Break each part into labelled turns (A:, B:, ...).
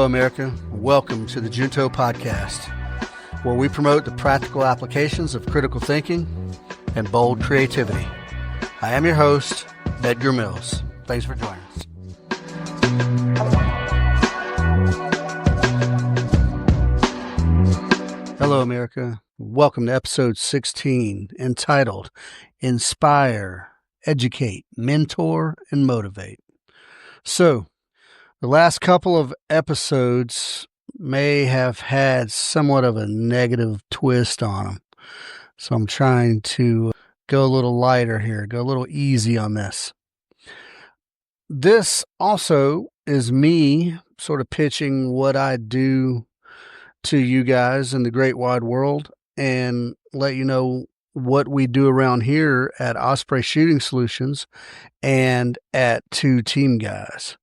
A: Hello, America. Welcome to the Junto Podcast, where we promote the practical applications of critical thinking and bold creativity. I am your host, Edgar Mills. Thanks for joining us. Hello, America. Welcome to episode 16, entitled Inspire, Educate, Mentor, and Motivate. So, the last couple of episodes may have had somewhat of a negative twist on them. So I'm trying to go a little lighter here, go a little easy on this. This also is me sort of pitching what I do to you guys in the great wide world and let you know what we do around here at Osprey Shooting Solutions and at Two Team Guys.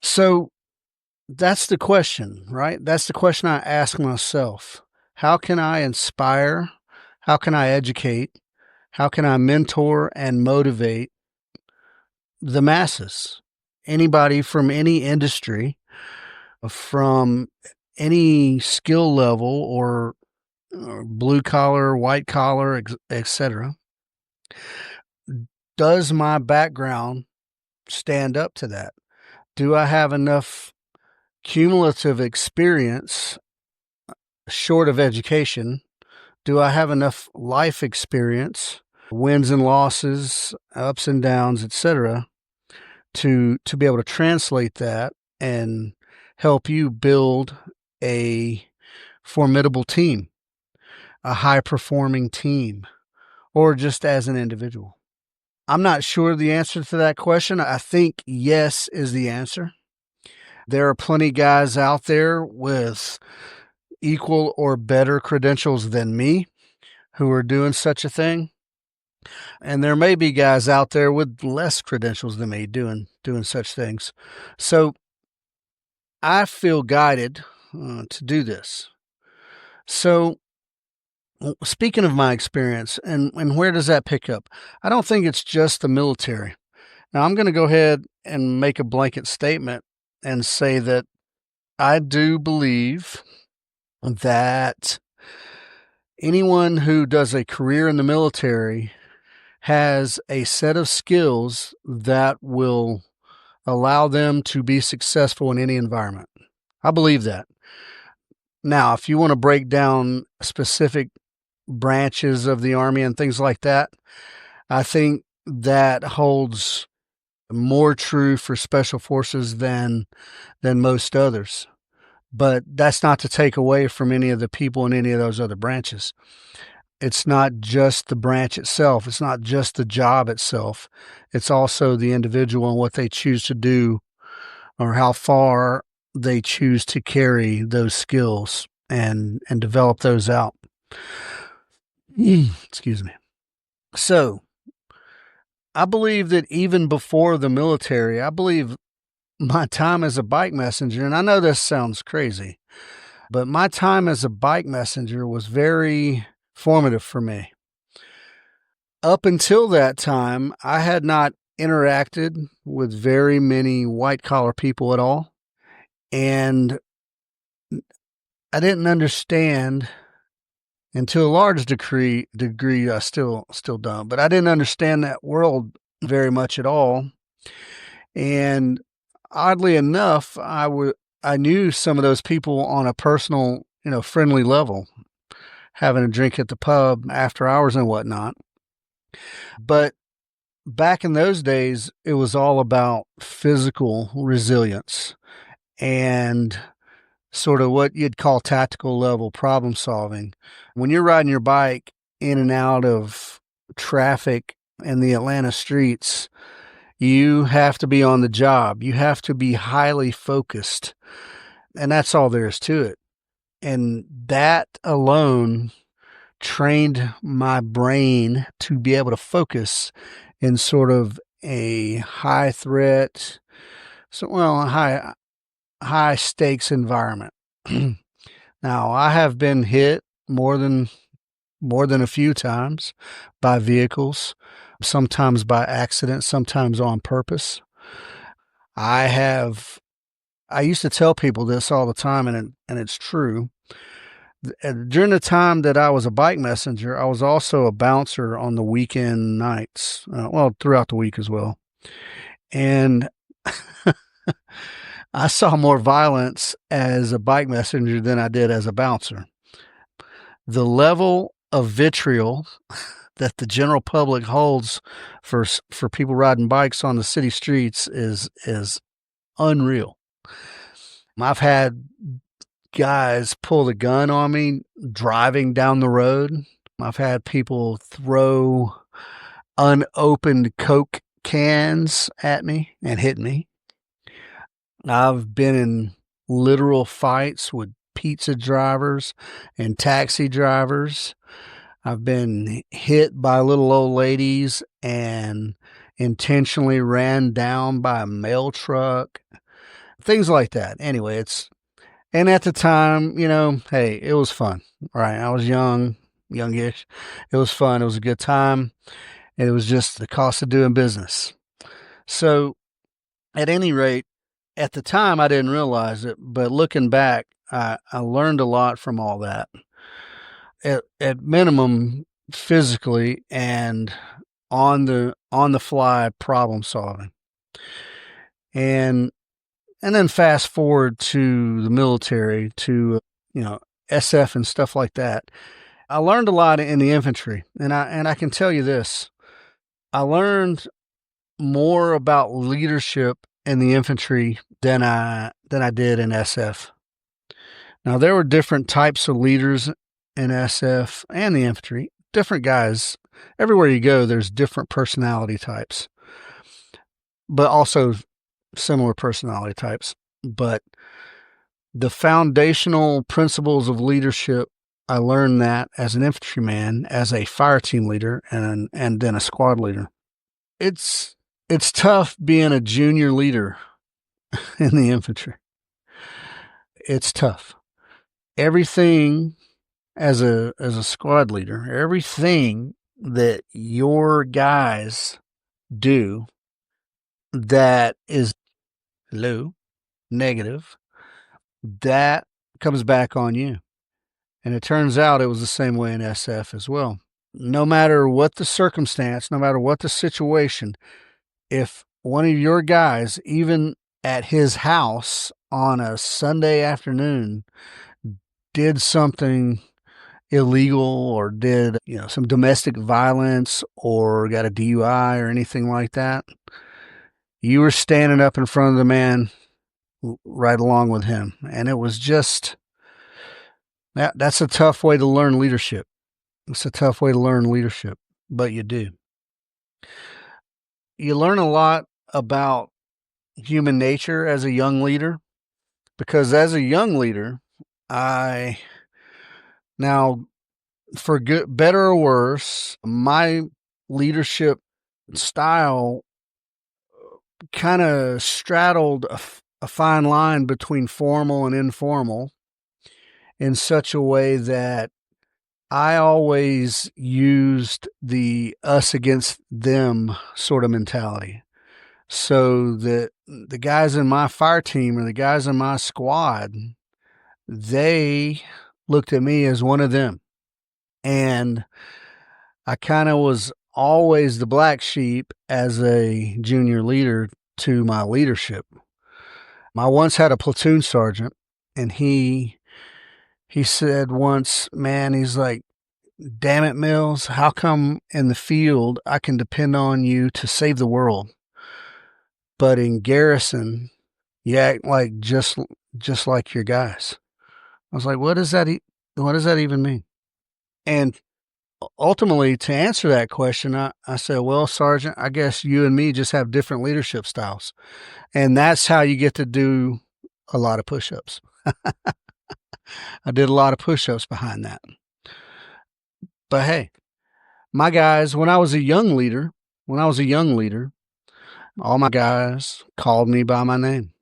A: So that's the question, right? That's the question I ask myself. How can I inspire? How can I educate? How can I mentor and motivate the masses? Anybody from any industry, from any skill level or blue collar, white collar, etc. Does my background stand up to that? Do I have enough cumulative experience short of education? Do I have enough life experience, wins and losses, ups and downs, etc., to be able to translate that and help you build a formidable team, a high-performing team, or just as an individual? I'm not sure the answer to that question. I think yes is the answer. There are plenty of guys out there with equal or better credentials than me who are doing such a thing. And there may be guys out there with less credentials than me doing such things. So I feel guided to do this. So speaking of my experience, and where does that pick up? I don't think it's just the military. Now, I'm going to go ahead and make a blanket statement and say that I do believe that anyone who does a career in the military has a set of skills that will allow them to be successful in any environment. I believe that. Now, if you want to break down specific branches of the Army and things like that, I think that holds more true for special forces than most others. But that's not to take away from any of the people in any of those other branches. It's not just the branch itself. It's not just the job itself. It's also the individual and what they choose to do or how far they choose to carry those skills and develop those out. Excuse me. So, I believe that even before the military, I believe my time as a bike messenger, and I know this sounds crazy, but my time as a bike messenger was very formative for me. Up until that time, I had not interacted with very many white-collar people at all, and I didn't understand. And to a large degree, I still don't. But I didn't understand that world very much at all. And oddly enough, I knew some of those people on a personal, friendly level, having a drink at the pub after hours and whatnot. But back in those days, it was all about physical resilience and sort of what you'd call tactical level problem solving. When you're riding your bike in and out of traffic in the Atlanta streets, you have to be on the job. You have to be highly focused. And that's all there is to it. And that alone trained my brain to be able to focus in sort of a high threat, high stakes environment. Now, I have been hit more than a few times by vehicles, sometimes by accident, sometimes on purpose. I have I used to tell people this all the time, and it's true. During the time that I was a bike messenger, I was also a bouncer on the weekend nights, well, throughout the week as well. And I saw more violence as a bike messenger than I did as a bouncer. The level of vitriol that the general public holds for people riding bikes on the city streets is unreal. I've had guys pull the gun on me driving down the road. I've had people throw unopened Coke cans at me and hit me. I've been in literal fights with pizza drivers and taxi drivers. I've been hit by little old ladies and intentionally ran down by a mail truck. Things like that. Anyway, and at the time, hey, it was fun, right? I was youngish. It was fun. It was a good time. It was just the cost of doing business. So at any rate, at the time, I didn't realize it, but looking back, I learned a lot from all that. At minimum, physically and on the fly problem solving. And then fast forward to the military, to SF and stuff like that. I learned a lot in the infantry, and I can tell you this: I learned more about leadership in the infantry than I did in SF. Now, there were different types of leaders in SF and the infantry. Different guys. Everywhere you go, there's different personality types, but also similar personality types. But the foundational principles of leadership, I learned that as an infantryman, as a fire team leader, and then a squad leader. It's tough being a junior leader in the infantry. It's tough. Everything as a squad leader, everything that your guys do that is low, negative, that comes back on you. And it turns out it was the same way in SF as well. No matter what the circumstance, no matter what the situation, if one of your guys, even at his house on a Sunday afternoon, did something illegal or did some domestic violence or got a DUI or anything like that, you were standing up in front of the man right along with him. And it was just that's a tough way to learn leadership. It's a tough way to learn leadership, but you do. You learn a lot about human nature as a young leader, because as a young leader, now, for good, better or worse, my leadership style kind of straddled a fine line between formal and informal in such a way that I always used the us against them sort of mentality. So that the guys in my fire team or the guys in my squad, they looked at me as one of them. And I kind of was always the black sheep as a junior leader to my leadership. I once had a platoon sergeant, and he said once, man, he's like, damn it, Mills, how come in the field I can depend on you to save the world, but in garrison you act like just like your guys? I was like, what does that even mean? And ultimately, to answer that question, I said, well, Sergeant, I guess you and me just have different leadership styles. And that's how you get to do a lot of push-ups. I did a lot of push-ups behind that. But hey, my guys, when I was a young leader, all my guys called me by my name.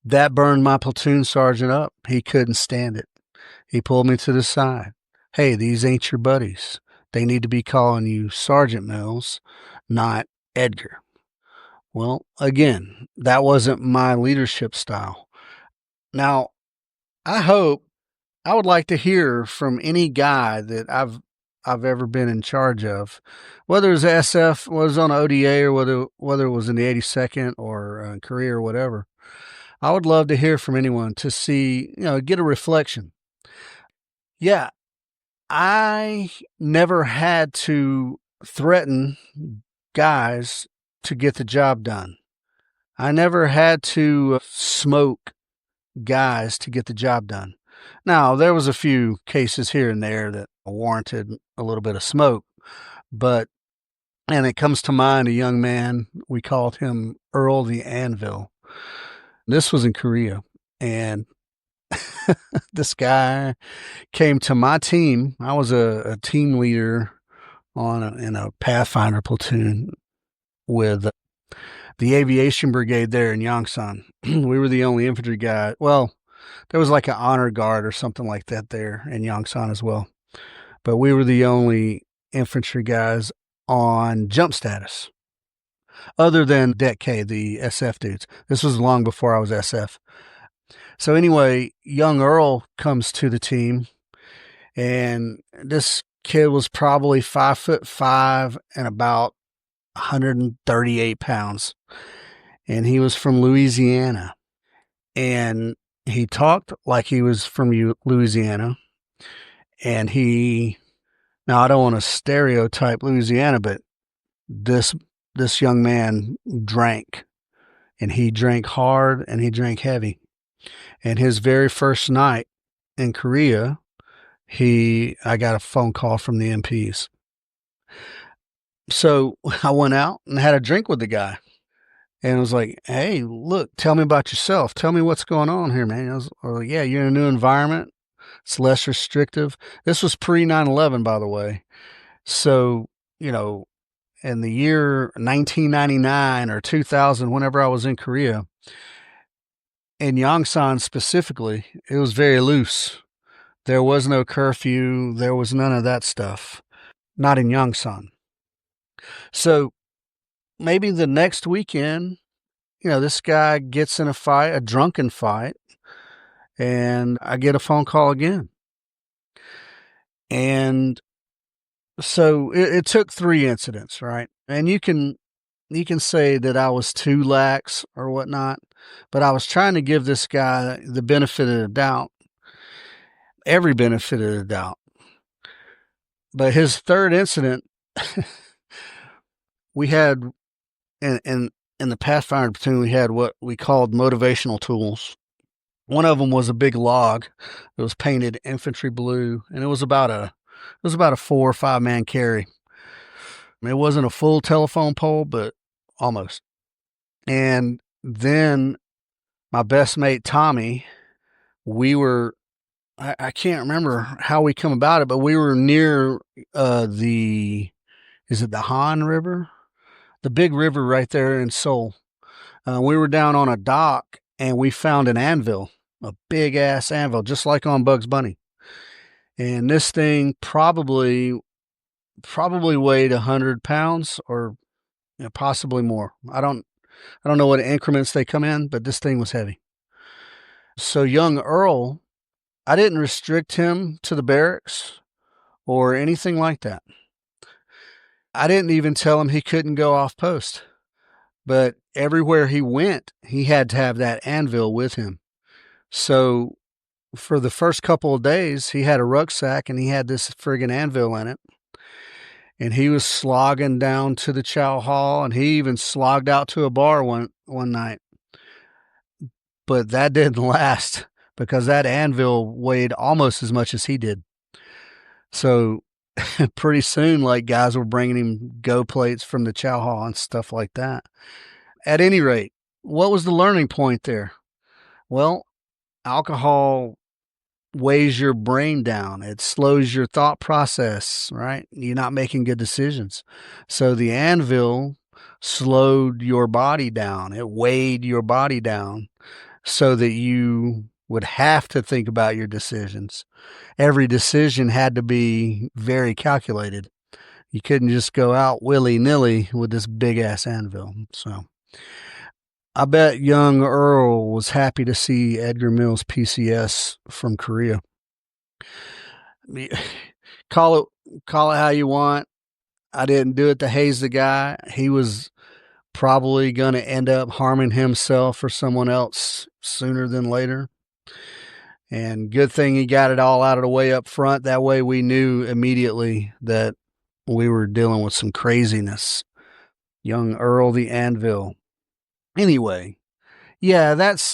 A: That burned my platoon sergeant up. He couldn't stand it. He pulled me to the side. Hey, these ain't your buddies. They need to be calling you Sergeant Mills, not Edgar. Well, again, that wasn't my leadership style. Now, I would like to hear from any guy that I've ever been in charge of, whether it was SF, was on ODA, or whether it was in the 82nd or Korea or whatever. I would love to hear from anyone to see, get a reflection. Yeah, I never had to threaten guys to get the job done. I never had to smoke guys to get the job done. Now, there was a few cases here and there that warranted a little bit of smoke, but and it comes to mind a young man, we called him Earl the Anvil. This was in Korea, and this guy came to my team. I was a team leader in a Pathfinder platoon with the aviation brigade there in Yongsan. We were the only infantry guy. Well, there was like an honor guard or something like that there in Yongsan as well. But we were the only infantry guys on jump status, other than Deck K, the SF dudes. This was long before I was SF. So anyway, young Earl comes to the team, and this kid was probably 5'5" and about 138 pounds. And he was from Louisiana. And he talked like he was from Louisiana. And now I don't want to stereotype Louisiana, but this young man drank. And he drank hard and he drank heavy. And his very first night in Korea, I got a phone call from the MPs. So I went out and had a drink with the guy. And it was like, hey, look, tell me about yourself. Tell me what's going on here, man. I was like, yeah, you're in a new environment. It's less restrictive. This was pre 9/11, by the way. So, in the year 1999 or 2000, whenever I was in Korea, in Yongsan specifically, it was very loose. There was no curfew. There was none of that stuff. Not in Yongsan. So maybe the next weekend, this guy gets in a drunken fight, and I get a phone call again. And so it took 3 incidents, right? And you can say that I was too lax or whatnot, but I was trying to give this guy the benefit of the doubt, every benefit of the doubt. But his third incident, we had in the Pathfinder platoon, we had what we called motivational tools. One of them was a big log that was painted infantry blue, and it was about a 4 or 5 man carry. It wasn't a full telephone pole, but almost. And then my best mate Tommy, we were, I can't remember how we come about it, but we were near is it the Han River? The big river right there in Seoul. We were down on a dock, and we found an anvil, a big ass anvil, just like on Bugs Bunny. And this thing probably weighed 100 pounds or possibly more. I don't know what increments they come in, but this thing was heavy. So young Earl, I didn't restrict him to the barracks or anything like that. I didn't even tell him he couldn't go off post. But everywhere he went, he had to have that anvil with him. So for the first couple of days, he had a rucksack and he had this friggin' anvil in it. And he was slogging down to the chow hall, and he even slogged out to a bar one night. But that didn't last because that anvil weighed almost as much as he did. So pretty soon, like, guys were bringing him go plates from the chow hall and stuff like that. At any rate, what was the learning point there? Well, alcohol weighs your brain down. It slows your thought process, right? You're not making good decisions. So the anvil slowed your body down. It weighed your body down so that you would have to think about your decisions. Every decision had to be very calculated. You couldn't just go out willy-nilly with this big-ass anvil. So I bet young Earl was happy to see Edgar Mills PCS from Korea. Call it how you want. I didn't do it to haze the guy. He was probably going to end up harming himself or someone else sooner than later. And good thing he got it all out of the way up front. That way we knew immediately that we were dealing with some craziness. Young Earl the Anvil. Anyway, yeah, that's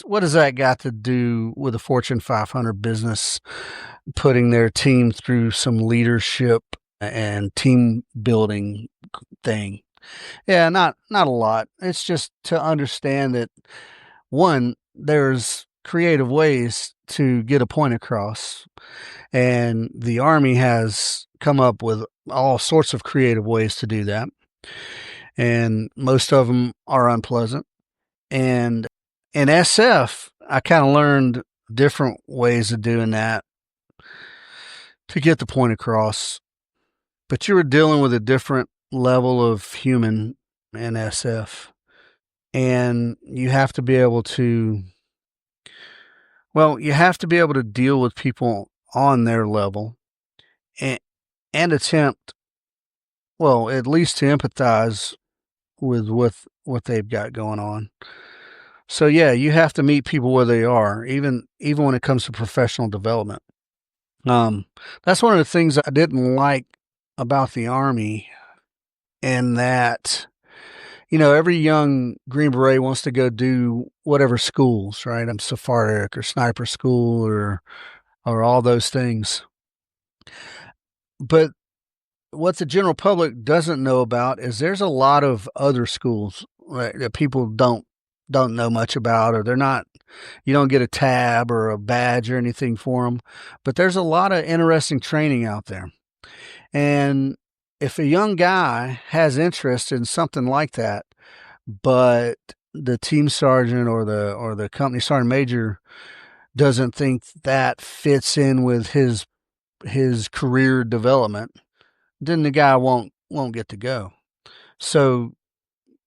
A: what does that got to do with a Fortune 500 business putting their team through some leadership and team building thing? Yeah, not a lot. It's just to understand that, one, there's creative ways to get a point across, and the Army has come up with all sorts of creative ways to do that, and most of them are unpleasant. And in SF, I kind of learned different ways of doing that to get the point across. But you were dealing with a different level of human in SF. And you have to be able to, you have to be able to deal with people on their level and attempt, at least to empathize with what they've got going on. So yeah, you have to meet people where they are, even when it comes to professional development. That's one of the things I didn't like about the Army, in that, every young Green Beret wants to go do whatever schools, right? I'm Sephardic or sniper school or all those things. But what the general public doesn't know about is there's a lot of other schools, right, that people don't know much about, or you don't get a tab or a badge or anything for them. But there's a lot of interesting training out there. And if a young guy has interest in something like that, but the team sergeant or the company sergeant major doesn't think that fits in with his career development, then the guy won't get to go. So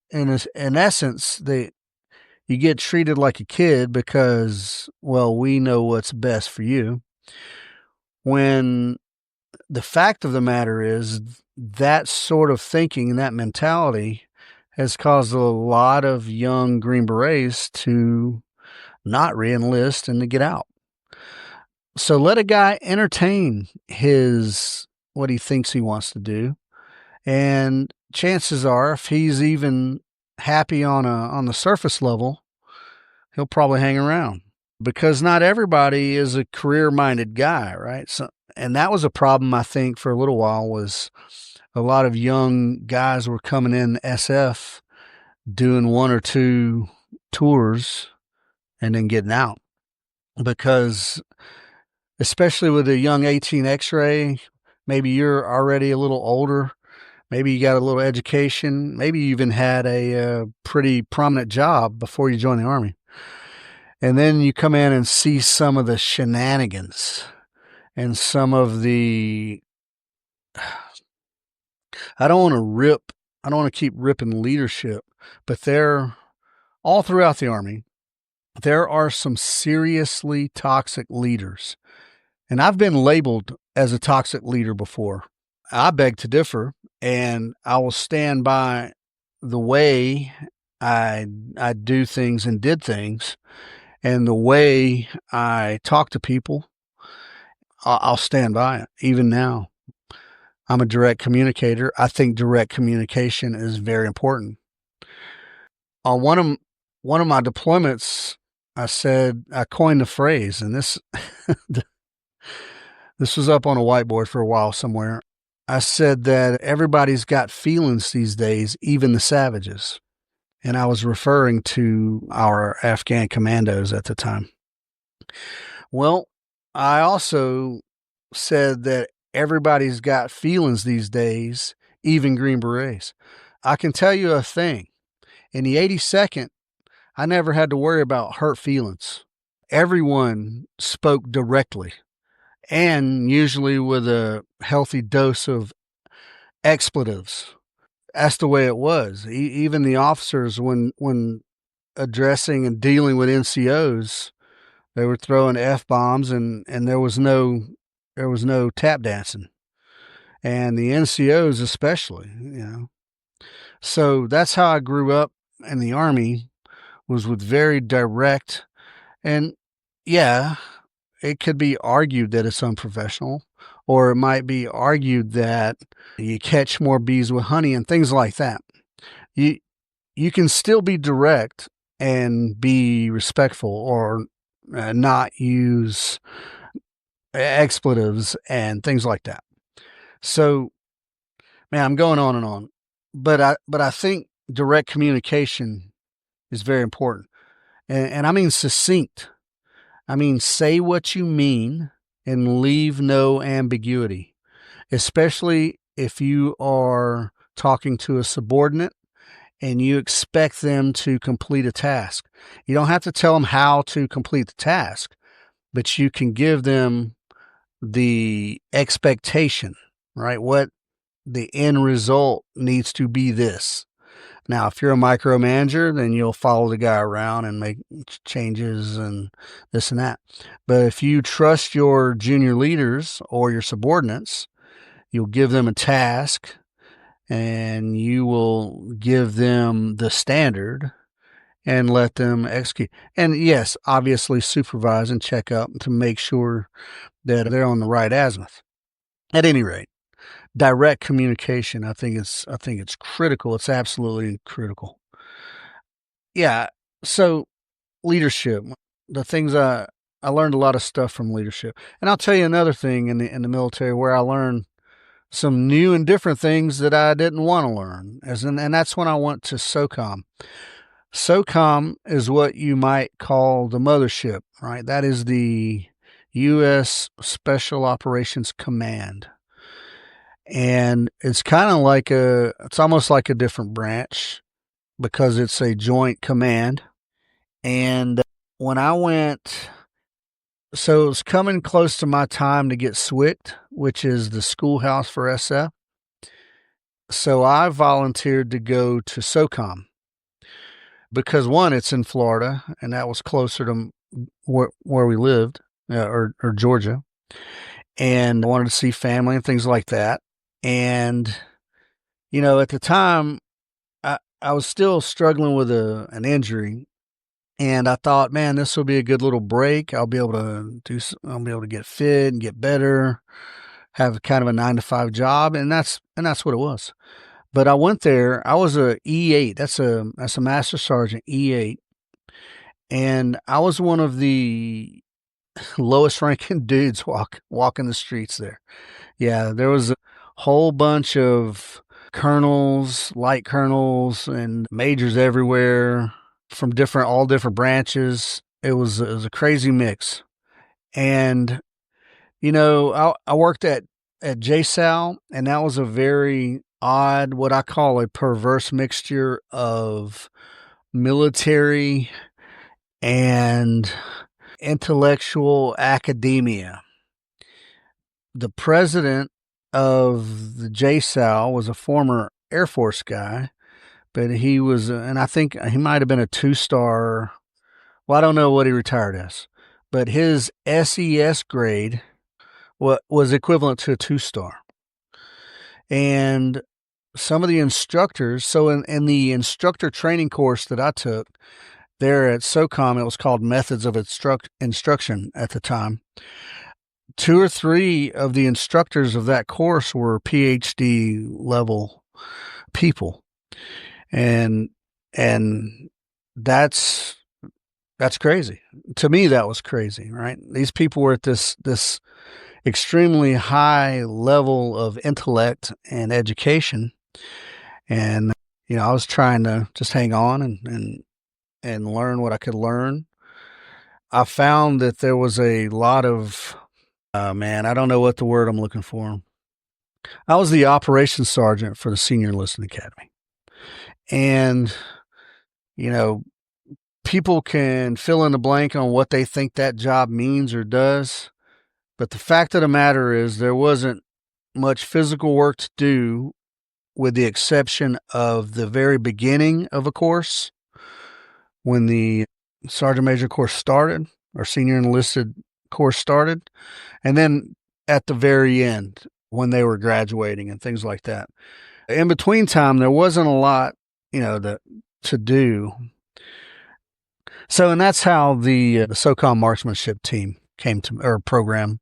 A: in essence, you get treated like a kid because, we know what's best for you. When the fact of the matter is, that sort of thinking and that mentality has caused a lot of young Green Berets to not re-enlist and to get out. So let a guy entertain what he thinks he wants to do. And chances are, if he's even happy on the surface level, he'll probably hang around, because not everybody is a career-minded guy, right? So, and that was a problem, I think, for a little while, was a lot of young guys were coming in SF doing one or two tours and then getting out, because especially with a young 18 X-ray, maybe you're already a little older, maybe you got a little education, maybe you even had a pretty prominent job before you joined the Army. And then you come in and see some of the shenanigans and some of the, I don't want to keep ripping leadership, but they're all throughout the Army. There are some seriously toxic leaders. And I've been labeled as a toxic leader before. I beg to differ, and I will stand by the way I do things and did things, and the way I talk to people. I'll stand by it, even now. I'm a direct communicator. I think direct communication is very important. On one of my deployments, I coined the phrase, and this this was up on a whiteboard for a while somewhere. I said that everybody's got feelings these days, even the savages. And I was referring to our Afghan commandos at the time. Well, I also said that everybody's got feelings these days, even Green Berets. I can tell you a thing. In the 82nd, I never had to worry about hurt feelings. Everyone spoke directly, and usually with a healthy dose of expletives. that's the way it was. Even the officers, when addressing and dealing with NCOs, they were throwing F-bombs, and there was no tap dancing. And the NCOs especially, So that's how I grew up in the Army, was with very direct, and yeah, it could be argued that it's unprofessional, or it might be argued that you catch more bees with honey and things like that. You you can still be direct and be respectful, or not use expletives and things like that. So, man, I'm going on and on, but I think direct communication is very important, and I mean succinct. I mean, say what you mean and leave no ambiguity, especially if you are talking to a subordinate and you expect them to complete a task. You don't have to tell them how to complete the task, but you can give them the expectation, right? What the end result needs to be this. Now, if you're a micromanager, then you'll follow the guy around and make changes and this and that. But if you trust your junior leaders or your subordinates, you'll give them a task and you will give them the standard and let them execute. And yes, obviously supervise and check up to make sure that they're on the right azimuth. At any rate, direct communication, I think it's critical. It's absolutely critical. Yeah. So leadership, the things I learned a lot of stuff from leadership. And I'll tell you another thing in the military where I learned some new and different things that I didn't want to learn. And that's when I went to SOCOM. SOCOM is what you might call the mothership, right? That is the U.S. Special Operations Command. And it's kind of like it's almost like a different branch because it's a joint command. And when I went, so it was coming close to my time to get SWCT, which is the schoolhouse for SF. So I volunteered to go to SOCOM because, one, it's in Florida, and that was closer to where we lived, or Georgia. And I wanted to see family and things like that. And, at the time, I was still struggling with an injury. And I thought, man, this will be a good little break. I'll be able to get fit and get better, have kind of a 9-to-5 job. And that's what it was. But I went there. I was a E8. That's a master sergeant, E8. And I was one of the lowest ranking dudes walking the streets there. Yeah, there was a whole bunch of colonels, light colonels, and majors everywhere from all different branches. It was a crazy mix. And, I worked at JSAL, and that was a very odd, what I call a perverse mixture of military and intellectual academia. The president of the JSAL was a former Air Force guy, but he was, and I think he might have been a 2-star. Well, I don't know what he retired as, but his SES grade was equivalent to a 2-star. And some of the instructors, so in the instructor training course that I took there at SOCOM, it was called Methods of Instruction at the time. 2 or 3 of the instructors of that course were PhD level people. And that's crazy. To me, that was crazy, right? These people were at this extremely high level of intellect and education. And, I was trying to just hang on and learn what I could learn. I found that there was a lot of, I don't know what the word I'm looking for. I was the operations sergeant for the Senior Enlistment Academy. And, people can fill in the blank on what they think that job means or does. But the fact of the matter is there wasn't much physical work to do with the exception of the very beginning of a course when the Sergeant Major course started or Senior Enlisted course started, and then at the very end when they were graduating and things like that. In between time, there wasn't a lot, to do. So, and that's how the SOCOM marksmanship team program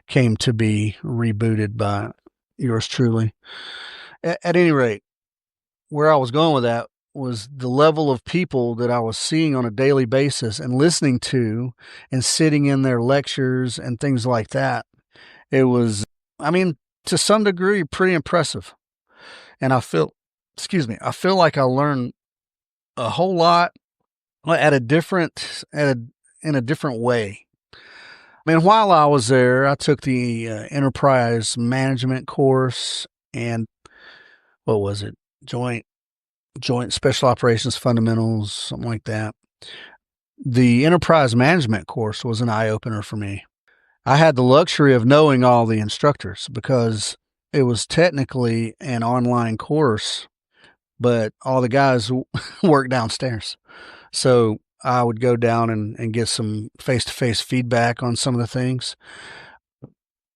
A: came to be rebooted by yours truly. At any rate, where I was going with that was the level of people that I was seeing on a daily basis and listening to and sitting in their lectures and things like that. It was, to some degree, pretty impressive. And I feel like I learned a whole lot in a different way. While I was there, I took the enterprise management course and what was it? Joint special operations fundamentals, something like that. The enterprise management course was an eye opener for me. I had the luxury of knowing all the instructors because it was technically an online course, but all the guys work downstairs. So I would go down and get some face-to-face feedback on some of the things.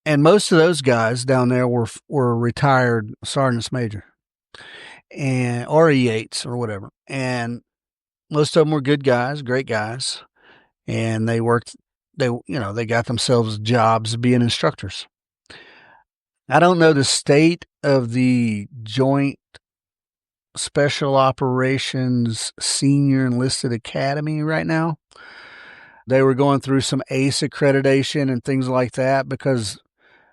A: And most of those guys down there were retired sergeants major or E8s or whatever. And most of them were good guys, great guys. And they got themselves jobs being instructors. I don't know the state of the Joint Special Operations Senior Enlisted Academy right now. They were going through some ACE accreditation and things like that because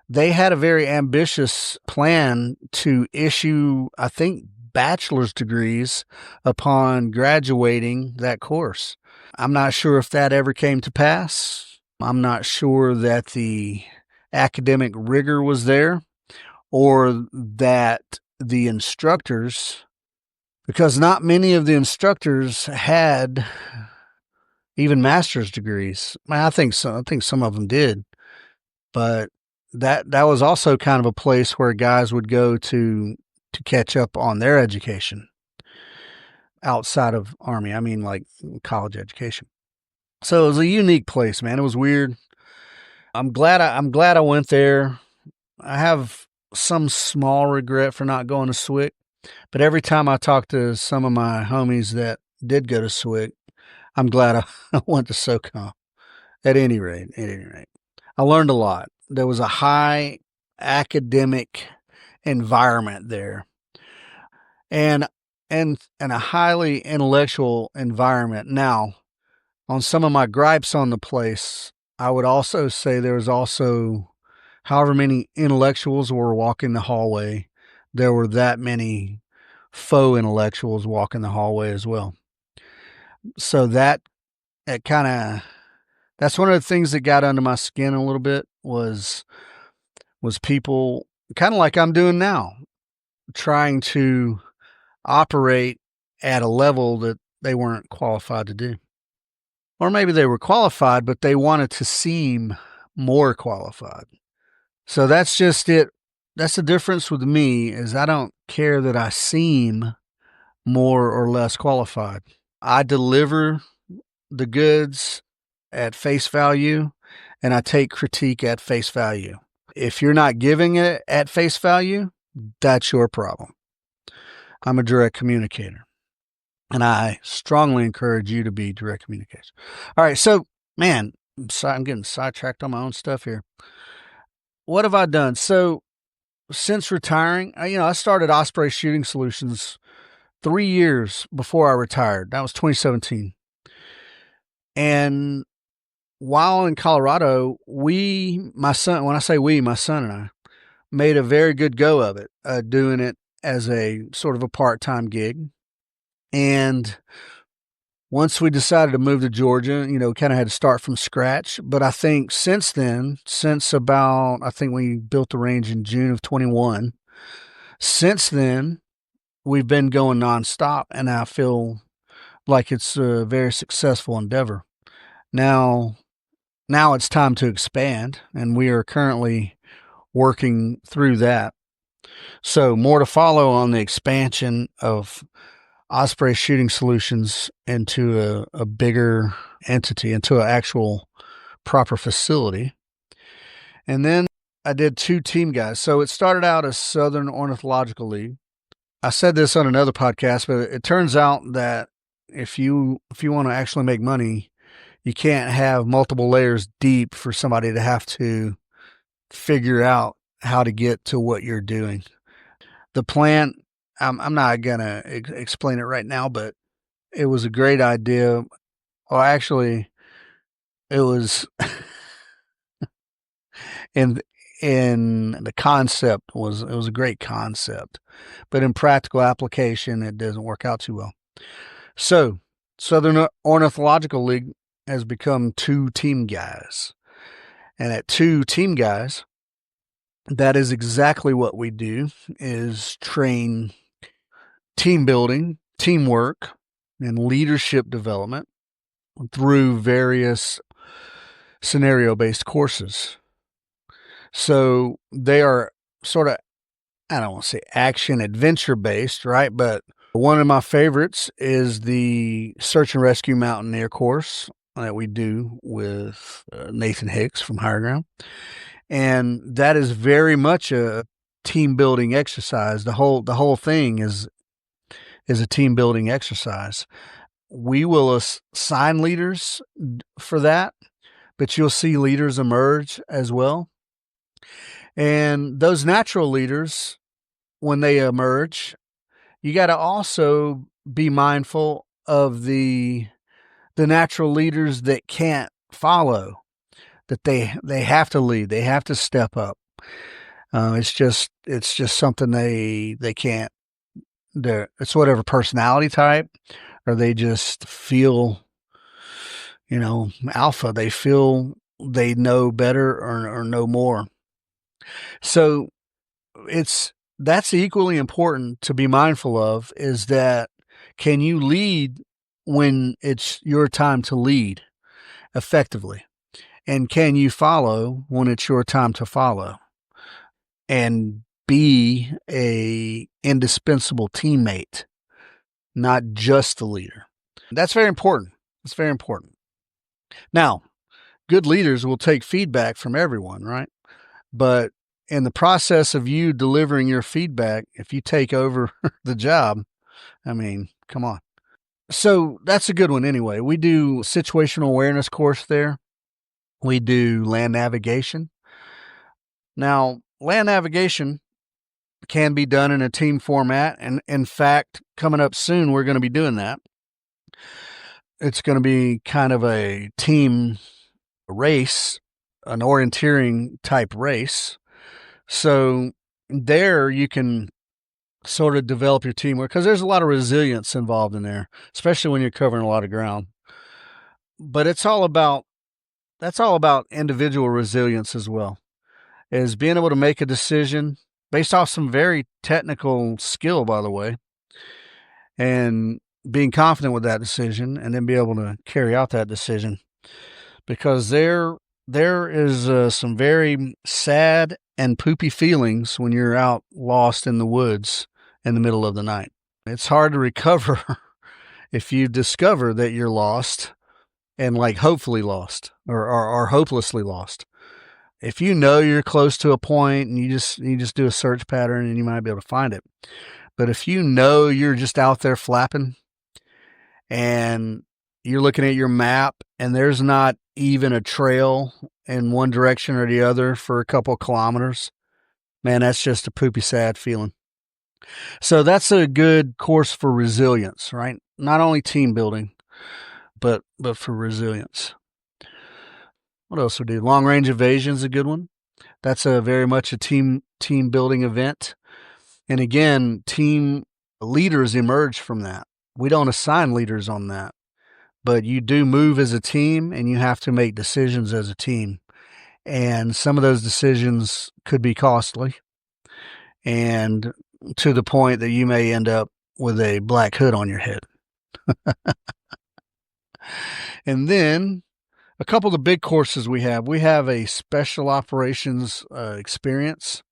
A: they had a very ambitious plan to issue, I think, bachelor's degrees upon graduating that course. I'm not sure if that ever came to pass. I'm not sure that the academic rigor was there or that the instructors, because not many of the instructors had even master's degrees. I think so. I think some of them did, but that was also kind of a place where guys would go to catch up on their education outside of Army. Like college education. So it was a unique place, man. It was weird. I'm glad I went there. I have some small regret for not going to SWIC, but every time I talk to some of my homies that did go to SWIC, I'm glad I went to SOCOM. At any rate, I learned a lot. There was a high academic environment there, and a highly intellectual environment. Now, on some of my gripes on the place, I would also say there was also, however many intellectuals were walking the hallway, there were that many faux intellectuals walking the hallway as well. So that's one of the things that got under my skin a little bit was people kind of like I'm doing now, trying to operate at a level that they weren't qualified to do. Or maybe they were qualified, but they wanted to seem more qualified. So that's just it. That's the difference with me is I don't care that I seem more or less qualified. I deliver the goods at face value and I take critique at face value. If you're not giving it at face value, that's your problem. I'm a direct communicator. And I strongly encourage you to be direct communicators. All right. So, man, I'm getting sidetracked on my own stuff here. What have I done? So, since retiring, I started Osprey Shooting Solutions 3 years before I retired. That was 2017. And while in Colorado, my son and I made a very good go of it, doing it as a sort of a part-time gig. And once we decided to move to Georgia, kind of had to start from scratch. But I think since then, I think we built the range in June of 21. Since then, we've been going nonstop, and I feel like it's a very successful endeavor. Now it's time to expand, and we are currently working through that. So more to follow on the expansion of Osprey Shooting Solutions into a bigger entity, into an actual proper facility. And then I did 2 team guys. So it started out as Southern Ornithological League. I said this on another podcast, but it turns out that if you want to actually make money, you can't have multiple layers deep for somebody to have to figure out how to get to what you're doing. The plant, I'm not going to explain it right now, but it was a great idea. Well, actually, it was in the concept was it was a great concept, but in practical application, it doesn't work out too well. So, Southern Ornithological League has become 2 team guys, and at 2 team guys, that is exactly what we do: is train team building, teamwork, and leadership development through various scenario-based courses. So they are sort of, I don't want to say action adventure based, right? But one of my favorites is the search and rescue mountaineer course that we do with Nathan Hicks from Higher Ground. And that is very much a team building exercise. The whole thing is a team building exercise. We will assign leaders for that, but you'll see leaders emerge as well. And those natural leaders, when they emerge, you got to also be mindful of the natural leaders that can't follow, that they have to lead, they have to step up. It's just something they can't. It's whatever personality type, or they just feel, alpha. They feel they know better or know more. So that's equally important to be mindful of, is that can you lead when it's your time to lead effectively? And can you follow when it's your time to follow? And be a indispensable teammate, not just the leader. That's very important. It's very important. Now, good leaders will take feedback from everyone, right? But in the process of you delivering your feedback, if you take over the job, I mean, come on. So that's a good one anyway. We do situational awareness course there. We do land navigation. Now, land navigation can be done in a team format. And in fact, coming up soon, we're going to be doing that. It's going to be kind of a team race, an orienteering type race. So there you can sort of develop your teamwork, because there's a lot of resilience involved in there, especially when you're covering a lot of ground. But that's all about individual resilience as well, is being able to make a decision based off some very technical skill, by the way, and being confident with that decision, and then be able to carry out that decision. Because there is some very sad and poopy feelings when you're out lost in the woods in the middle of the night. It's hard to recover if you discover that you're lost, and hopefully lost or hopelessly lost. If you know you're close to a point and you just do a search pattern, and you might be able to find it. But if you know you're just out there flapping and you're looking at your map and there's not even a trail in one direction or the other for a couple of kilometers, man, that's just a poopy sad feeling. So that's a good course for resilience, right? Not only team building, but for resilience. What else we do? Long range evasion is a good one. That's a very much a team building event. And again, team leaders emerge from that. We don't assign leaders on that, but you do move as a team, and you have to make decisions as a team. And some of those decisions could be costly, and to the point that you may end up with a black hood on your head. And then a couple of the big courses we have a special operations experience.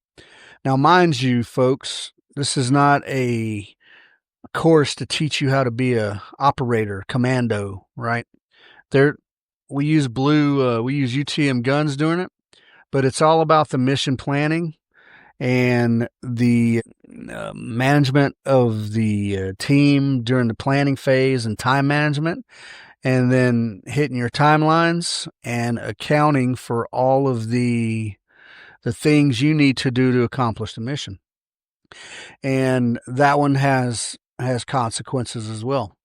A: Now, mind you, folks, this is not a course to teach you how to be a operator, commando, right? There, we use we use UTM guns doing it, but it's all about the mission planning and the management of the team during the planning phase and time management, and then hitting your timelines and accounting for all of the things you need to do to accomplish the mission. And that one has consequences as well.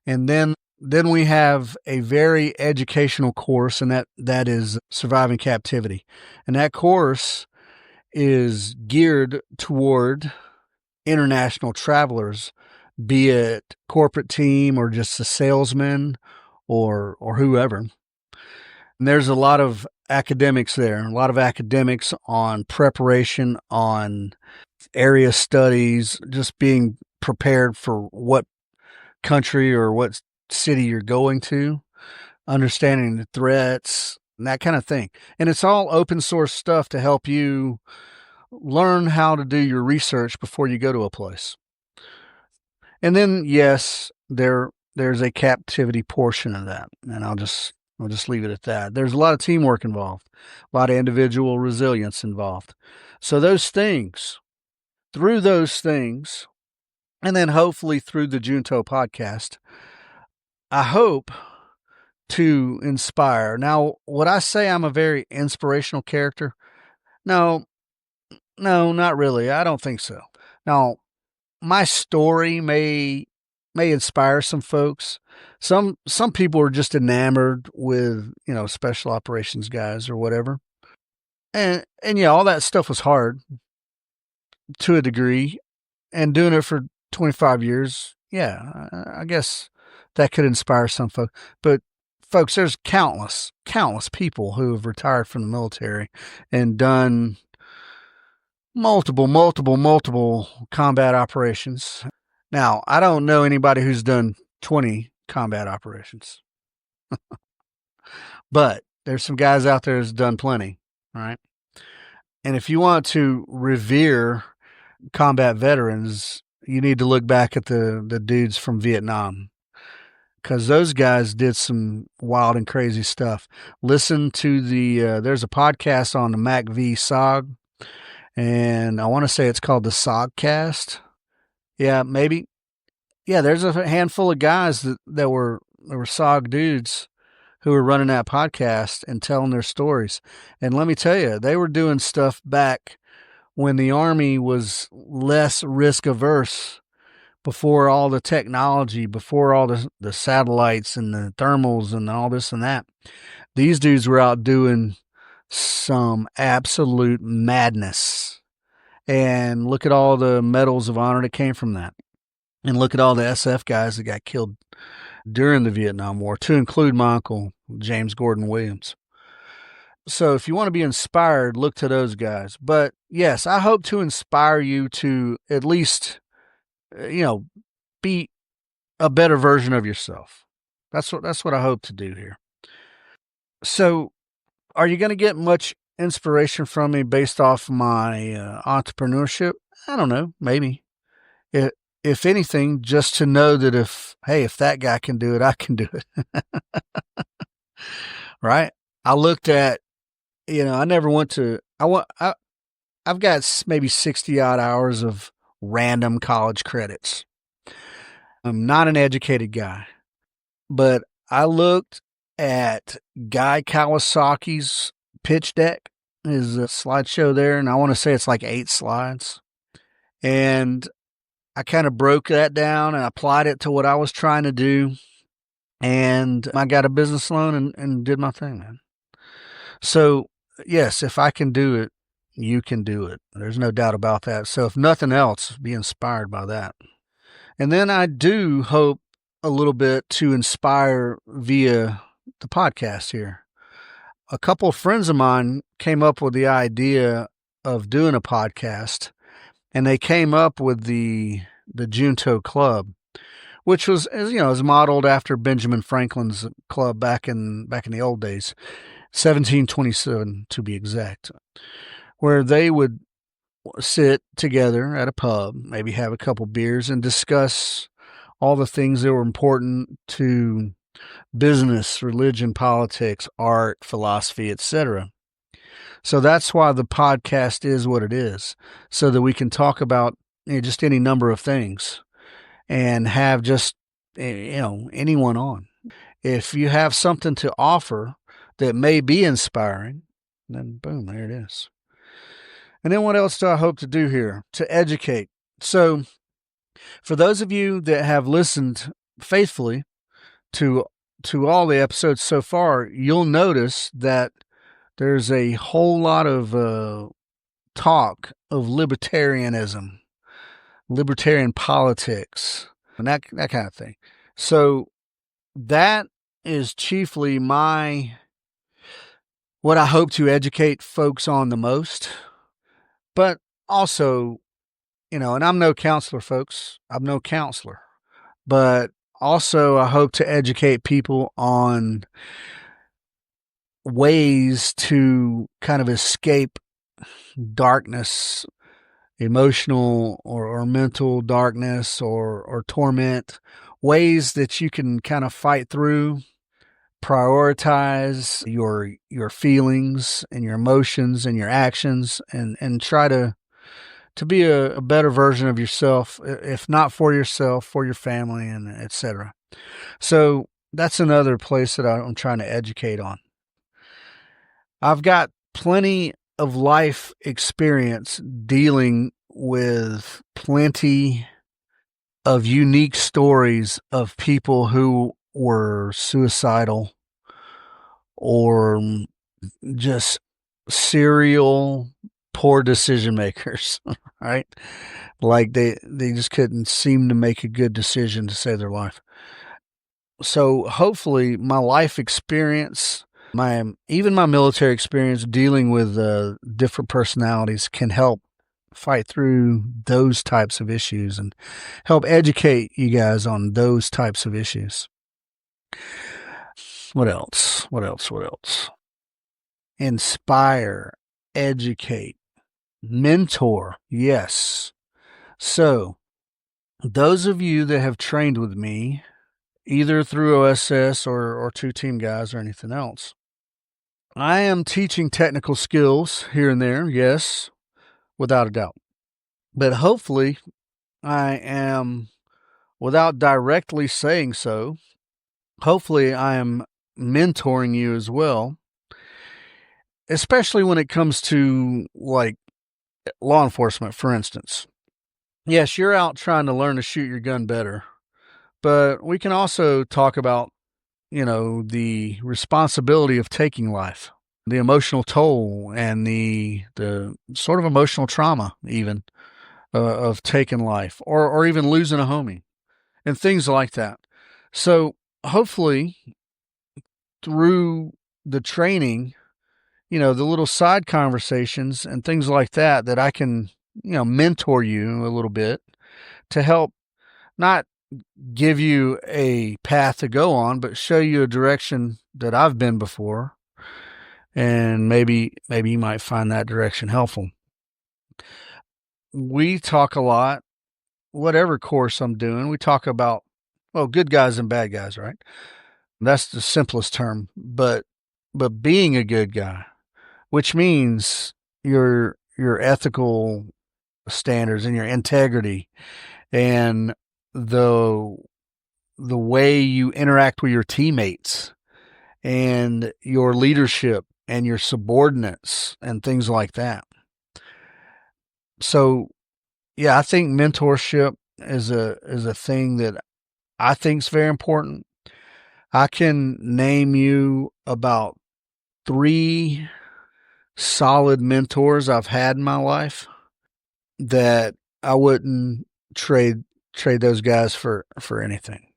A: And then we have a very educational course, and that is surviving captivity. And that course is geared toward international travelers, be it corporate team or just a salesman or whoever. And there's a lot of academics there, a lot of academics on preparation, on area studies, just being prepared for what country or what city you're going to, understanding the threats, and that kind of thing. And it's all open source stuff to help you learn how to do your research before you go to a place. And then, yes, there's a captivity portion of that, and I'll just leave it at that. There's a lot of teamwork involved, a lot of individual resilience involved. So through those things, and then hopefully through the Junto podcast, I hope to inspire. Now, would I say I'm a very inspirational character? No, not really. I don't think so. Now, my story may inspire some folks. Some people are just enamored with, special operations guys or whatever. And yeah, all that stuff was hard to a degree, and doing it for 25 years, yeah, I guess that could inspire some folks. But folks, there's countless people who have retired from the military and done multiple combat operations. Now, I don't know anybody who's done 20 combat operations, but there's some guys out there who's done plenty, right? And if you want to revere combat veterans, you need to look back at the dudes from Vietnam, because those guys did some wild and crazy stuff. Listen to there's a podcast on the MACV SOG, and I want to say it's called the SOGcast. Yeah, maybe. Yeah, there's a handful of guys that were SOG dudes who were running that podcast and telling their stories. And let me tell you, they were doing stuff back when the Army was less risk averse, before all the technology, before all the satellites and the thermals and all this and that. These dudes were out doing some absolute madness. And look at all the medals of honor that came from that. And look at all the SF guys that got killed during the Vietnam War, to include my uncle, James Gordon Williams. So if you want to be inspired, look to those guys. But yes, I hope to inspire you to at least, be a better version of yourself. That's what I hope to do here. So are you going to get much inspiration from me based off my entrepreneurship? I don't know, maybe. If anything, just to know that if that guy can do it, I can do it. Right? I looked at, I never went to, I've got maybe 60 odd hours of random college credits. I'm not an educated guy, but I looked at Guy Kawasaki's pitch deck, his slideshow there, and I want to say it's like 8 slides. And I kind of broke that down and applied it to what I was trying to do. And I got a business loan and did my thing, man. So, yes, if I can do it, you can do it. There's no doubt about that. So, if nothing else, be inspired by that. And then I do hope a little bit to inspire via the podcast here. A couple of friends of mine came up with the idea of doing a podcast, and they came up with the Junto Club, which was, is modeled after Benjamin Franklin's club back in the old days, 1727 to be exact, where they would sit together at a pub, maybe have a couple beers, and discuss all the things that were important to business, religion, politics, art, philosophy, etc. So that's why the podcast is what it is, so that we can talk about just any number of things and have just anyone on. If you have something to offer that may be inspiring, then boom, there it is. And then what else do I hope to do here? To educate. So for those of you that have listened faithfully to all the episodes so far, you'll notice that there's a whole lot of talk of libertarianism, libertarian politics, and that kind of thing. So that is chiefly what I hope to educate folks on the most. But also, and I'm no counselor, folks. I'm no counselor. But also, I hope to educate people on ways to kind of escape darkness, emotional or mental darkness or torment, ways that you can kind of fight through, prioritize your feelings and your emotions and your actions, and try to be a better version of yourself, if not for yourself, for your family, and etc. So that's another place that I'm trying to educate on. I've got plenty of life experience dealing with plenty of unique stories of people who were suicidal or just serial poor decision makers, right? Like they just couldn't seem to make a good decision to save their life. So hopefully my life experience, even my military experience dealing with different personalities can help fight through those types of issues and help educate you guys on those types of issues. What else? Inspire, educate, mentor. Yes. So those of you that have trained with me, either through OSS or two team guys or anything else, I am teaching technical skills here and there. Yes, without a doubt. But hopefully I am, without directly saying so, hopefully I am mentoring you as well, especially when it comes to like law enforcement, for instance. Yes, you're out trying to learn to shoot your gun better, but we can also talk about, the responsibility of taking life, the emotional toll, and the sort of emotional trauma even of taking life, or even losing a homie, and things like that. So hopefully through the training, the little side conversations and things like that, that I can, mentor you a little bit to help not give you a path to go on, but show you a direction that I've been before. And maybe you might find that direction helpful. We talk a lot, whatever course I'm doing, we talk about, well, good guys and bad guys, right? That's the simplest term, but being a good guy, which means your ethical standards and your integrity and the way you interact with your teammates and your leadership and your subordinates and things like that. So, yeah, I think mentorship is a thing that I think is very important. I can name you about 3 solid mentors I've had in my life that I wouldn't trade those guys for anything.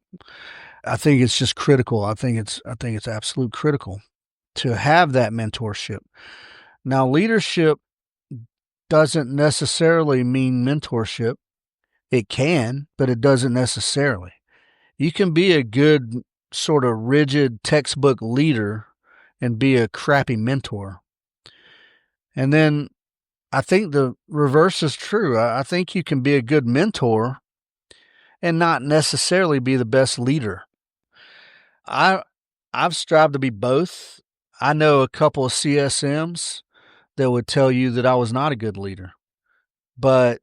A: I think it's just critical. I think it's absolute critical to have that mentorship. Now, leadership doesn't necessarily mean mentorship. It can, but it doesn't necessarily. You can be a good sort of rigid textbook leader and be a crappy mentor. And then I think the reverse is true. I think you can be a good mentor and not necessarily be the best leader. I I've strived to be both. I know a couple of CSMs that would tell you that I was not a good leader, but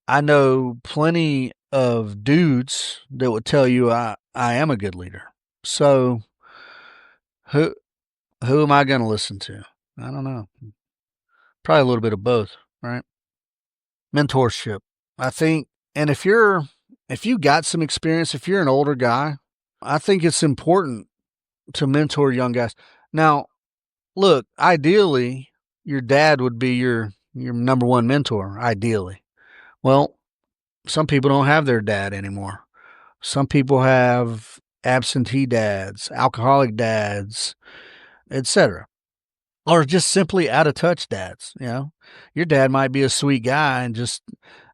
A: I know plenty of dudes that would tell you I am a good leader. So who who am I going to listen to? I don't know. Probably a little bit of both, right? Mentorship. I think, and if you got some experience, if you're an older guy, I think it's important to mentor young guys. Now, look, ideally, your dad would be your number one mentor, ideally. Well, some people don't have their dad anymore. Some people have absentee dads, alcoholic dads, etc. Or just simply out of touch dads, you know. Your dad might be a sweet guy and just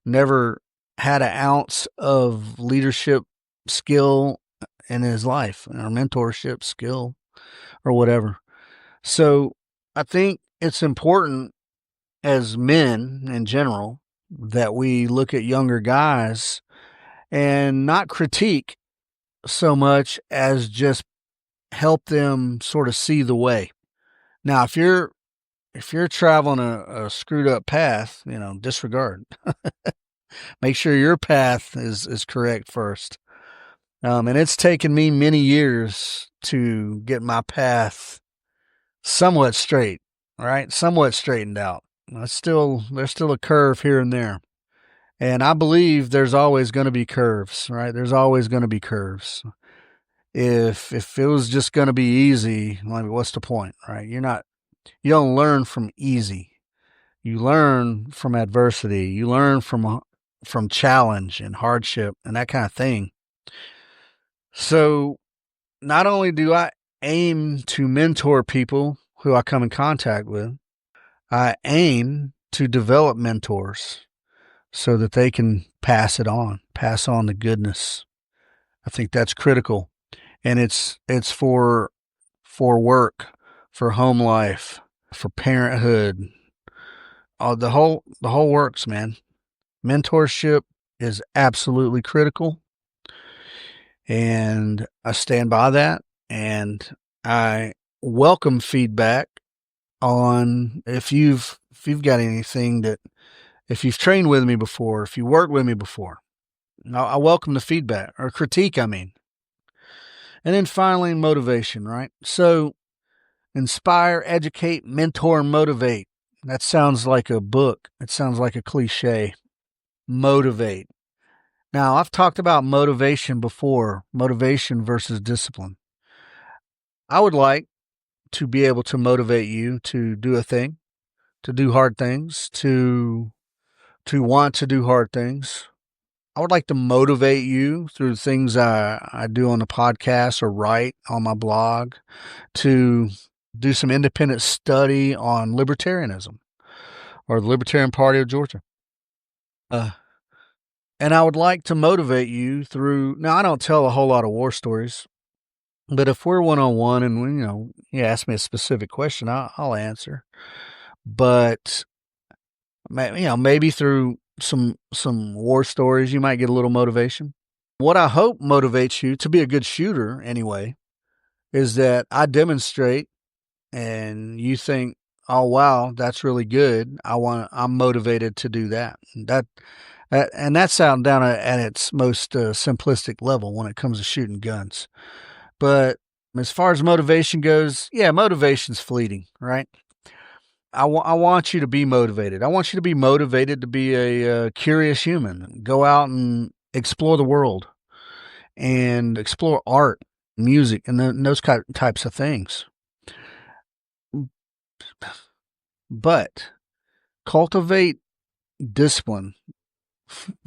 A: never had an ounce of leadership skill in his life or mentorship skill or whatever. So I think it's important as men in general that we look at younger guys and not critique so much as just help them sort of see the way. Now, if you're traveling a screwed up path, you know, disregard. Make sure your path is correct first. And it's taken me many years to get my path somewhat straight, right? Somewhat straightened out. There's still a curve here and there. And I believe there's always going to be curves, right? There's always going to be curves. If it was just going to be easy, like what's the point, right? You don't learn from easy. You learn from adversity. You learn from challenge and hardship and that kind of thing. So not only do I aim to mentor people who I come in contact with, I aim to develop mentors so that they can pass on the goodness. I think that's critical. And it's for work, for home life, for parenthood. The whole works, man. Mentorship is absolutely critical. And I stand by that. And I welcome feedback on if you've got anything that, if you've trained with me before, if you worked with me before. I welcome the feedback or critique, I mean. And then finally, motivation, right? So inspire, educate, mentor, motivate. That sounds like a book. It sounds like a cliche. Motivate. Now, I've talked about motivation before, motivation versus discipline. I would like to be able to motivate you to do a thing, to do hard things, to want to do hard things. I would like to motivate you through things I do on the podcast or write on my blog, to do some independent study on libertarianism or the Libertarian Party of Georgia. And I would like to motivate you through, now I don't tell a whole lot of war stories, but if we're one-on-one and you ask me a specific question, I'll answer. But maybe through some war stories, you might get a little motivation. What I hope motivates you to be a good shooter anyway, is that I demonstrate and you think, oh, wow, that's really good. I'm motivated to do that. And that's down at its most simplistic level when it comes to shooting guns. But as far as motivation goes, yeah, motivation's fleeting, right? I want you to be motivated. I want you to be motivated to be a curious human. Go out and explore the world and explore art, music, and those types of things. But cultivate discipline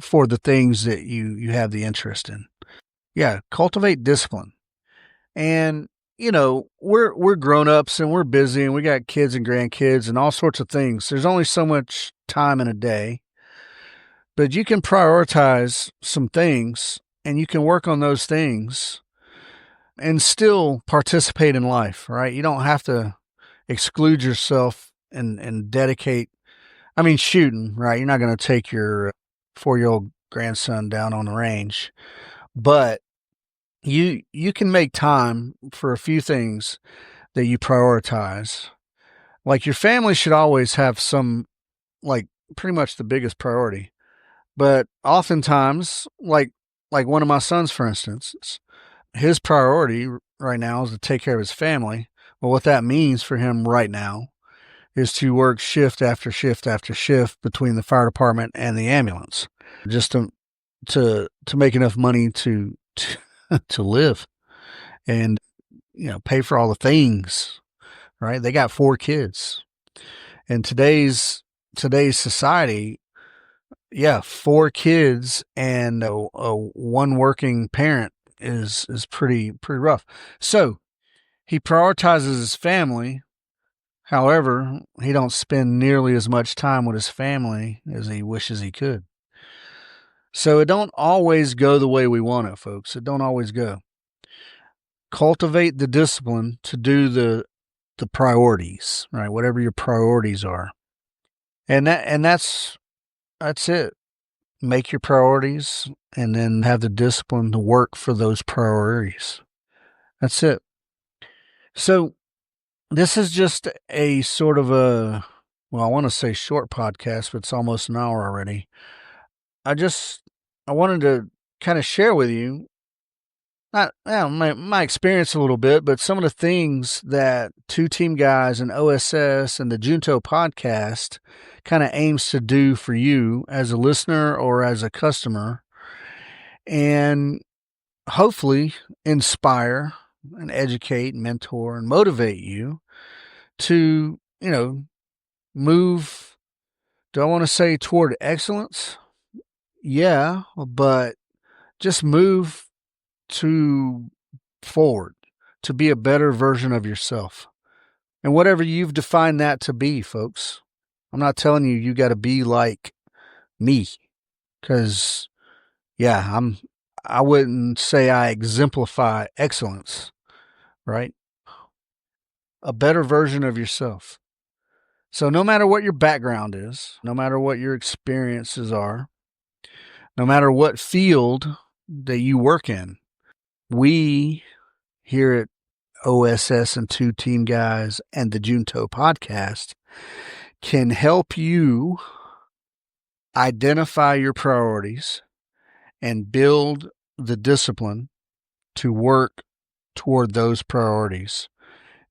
A: for the things that you have the interest in. Yeah, cultivate discipline. And we're grown-ups and we're busy and we got kids and grandkids and all sorts of things. There's only so much time in a day. But you can prioritize some things and you can work on those things and still participate in life, right? You don't have to exclude yourself and dedicate I mean, shooting, right? You're not going to take your 4-year-old grandson down on the range, but you can make time for a few things that you prioritize. Like your family should always have some, like pretty much the biggest priority. But oftentimes, like one of my sons, for instance, his priority right now is to take care of his family. Well, what that means for him right now is to work shift after shift after shift between the fire department and the ambulance, just to make enough money to to live and pay for all the things. Right? They got 4 kids. In today's society, yeah, 4 kids and a one working parent is pretty rough. So he prioritizes his family. However, he don't spend nearly as much time with his family as he wishes he could. So it don't always go the way we want it, folks. It don't always go. Cultivate the discipline to do the priorities, right? Whatever your priorities are. And that's it. Make your priorities and then have the discipline to work for those priorities. That's it. So this is just a sort of I want to say short podcast, but it's almost an hour already. I wanted to kind of share with you, not my experience a little bit, but some of the things that Two Team Guys and OSS and the Junto Podcast kind of aims to do for you as a listener or as a customer, and hopefully inspire and educate, mentor, and motivate you to, move. Do I want to say toward excellence? Yeah, but just move to forward to be a better version of yourself. And whatever you've defined that to be, folks. I'm not telling you got to be like me, because yeah, I wouldn't say I exemplify excellence, right? A better version of yourself. So no matter what your background is, no matter what your experiences are, no matter what field that you work in, we here at OSS and Two Team Guys and the Junto Podcast can help you identify your priorities and build the discipline to work toward those priorities,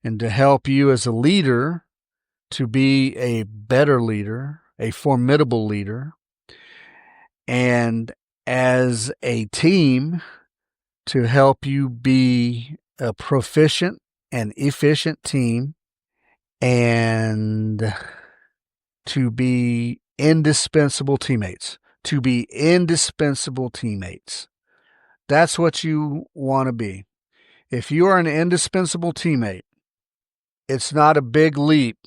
A: and to help you as a leader to be a better leader, a formidable leader, and as a team to help you be a proficient and efficient team, and to be indispensable teammates. To be indispensable teammates. That's what you want to be. If you are an indispensable teammate, it's not a big leap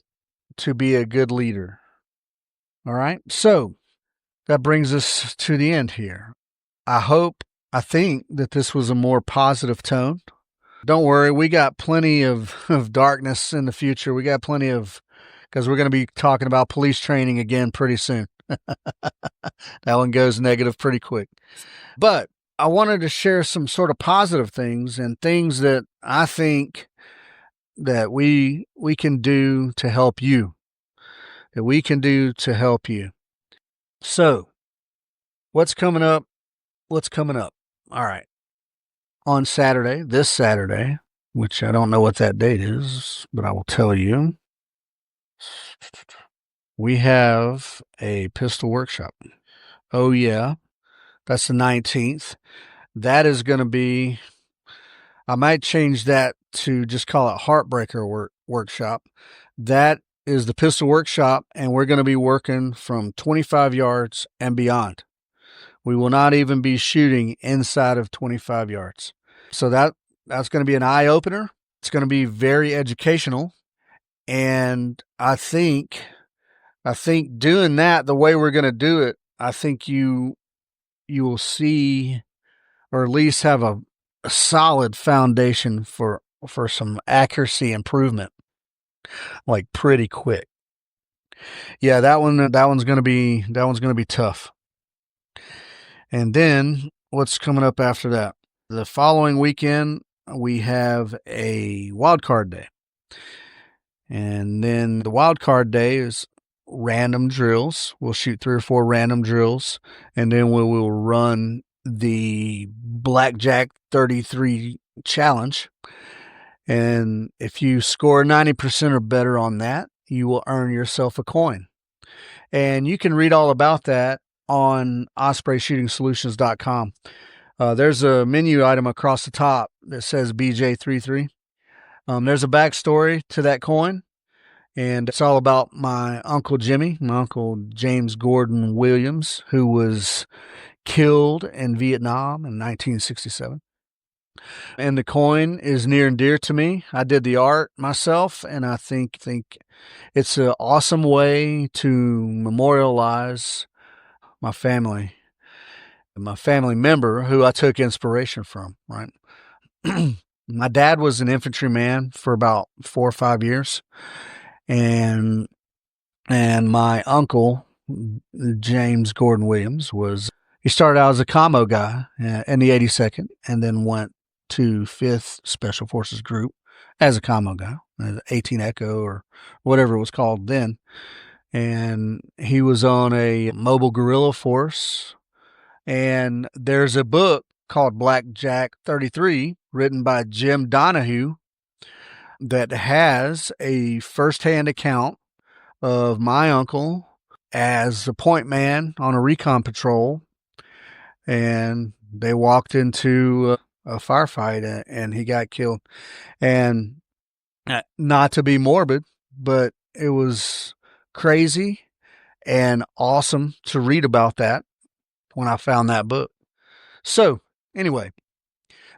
A: to be a good leader. All right? So that brings us to the end here. I think that this was a more positive tone. Don't worry, we got plenty of darkness in the future. We got plenty of, because we're going to be talking about police training again pretty soon. That one goes negative pretty quick. But I wanted to share some sort of positive things and things that I think that we can do to help you. That we can do to help you. So, what's coming up? What's coming up? All right. On Saturday, this Saturday, which I don't know what that date is, but I will tell you, we have a pistol workshop. Oh, yeah. That's the 19th. That is going to be, I might change that to just call it Heartbreaker Workshop. That is the pistol workshop, and we're going to be working from 25 yards and beyond. We will not even be shooting inside of 25 yards. So that's going to be an eye-opener. It's going to be very educational. And I think doing that the way we're going to do it, I think you will see, or at least have a solid foundation for some accuracy improvement, like pretty quick. Yeah, that one's gonna be tough. And then what's coming up after that? The following weekend we have a wild card day. And then the wild card day is random drills. We'll shoot 3 or 4 random drills, and then we will run the Blackjack 33 challenge. And if you score 90% or better on that, you will earn yourself a coin. And you can read all about that on ospreyshootingsolutions.com. There's a menu item across the top that says BJ33. There's a backstory to that coin, and it's all about my Uncle Jimmy, my Uncle James Gordon Williams, who was killed in Vietnam in 1967. And the coin is near and dear to me. I did the art myself, and I think it's an awesome way to memorialize my family member who I took inspiration from, right? My dad was an infantryman for about 4 or 5 years, and my uncle James Gordon Williams he started out as a commo guy in the 82nd, and then went to 5th Special Forces Group as a commo guy, 18 Echo or whatever it was called then. And he was on a mobile guerrilla force. And there's a book called Blackjack 33 written by Jim Donahue that has a firsthand account of my uncle as a point man on a recon patrol. And they walked into a firefight and he got killed. And not to be morbid, but it was crazy and awesome to read about that when I found that book. So anyway,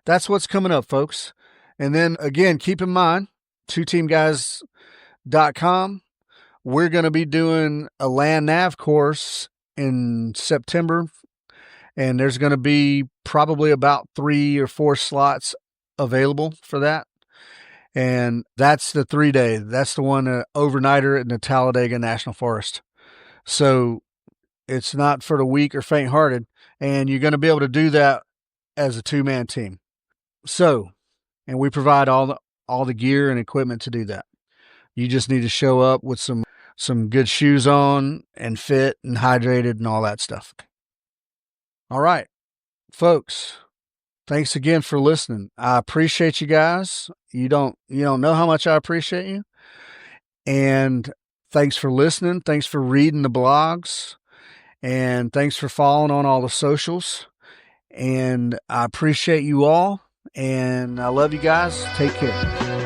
A: that's what's coming up, folks. And then again, keep in mind, twoteamguys.com. We're going to be doing a land nav course in September, and there's going to be probably about 3 or 4 slots available for that. And that's the 3-day. That's the one overnighter in the Talladega National Forest. So it's not for the weak or faint-hearted, and you're going to be able to do that as a 2-man team. So, and we provide all the gear and equipment to do that. You just need to show up with some good shoes on and fit and hydrated and all that stuff. All right, folks. Thanks again for listening. I appreciate you guys. You don't know how much I appreciate you. And thanks for listening. Thanks for reading the blogs. And thanks for following on all the socials. And I appreciate you all. And I love you guys. Take care.